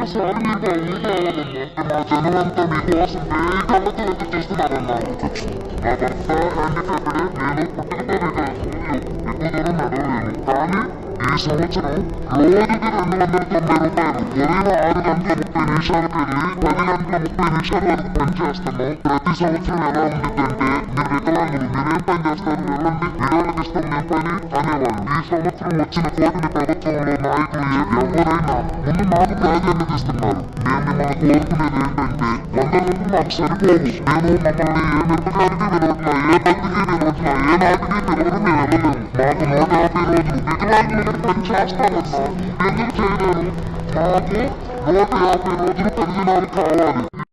అసలు ఒకసారి మీరు బాగుంది కావాలన్నా మా జనం అంతా మీకోసం వేగంగా ఎదురు చూస్తున్నారన్నా. నా భర్త హ్యాండిక్యాప్డే, నేను పుట్టుకతో ఎక్కువ దూరం నడవలేను. కానీ ఈ సంవత్సరం రోజుకి 290 రూపాయలు ఉదయం 6 గంటల 30 నిమిషాలకు వెళ్ళి 10 గంటల 30 నిమిషాల వరకు పనిచేస్తాను. ప్రతి సంవత్సరం ఎలా ఉండిద్దంటే మీరు వికలాంగులు మీరేం పని చేస్తారు వెళ్ళండి విరాళకి ఇస్తాం మేము పని అనేవాళ్ళు. ఈ సంవత్సరం వచ్చిన కోటిని ప్రభుత్వంలో నాయకులు ఎవరైనా ముందు మాకు ప్రాధాన్యత ఇస్తున్నారు. మేము మిమ్మల్ని కోరుకునేది ఏంటంటే 100 రూపాయలు మాకు సరిపోవు. నేను మమ్మల్ని ఏ మిరపకాయలకి వినవట్లా, ఏ బంతికి వినవట్లా, ఏ నాటికి వినవడం మేము వెళ్ళలేము. మాకు 150 రోజులు వికలాంగులు పని చేస్తామన్నా ఎందుకు చేయలేరు? మాకు 150 రోజులు 10 దినాలు కావాలి.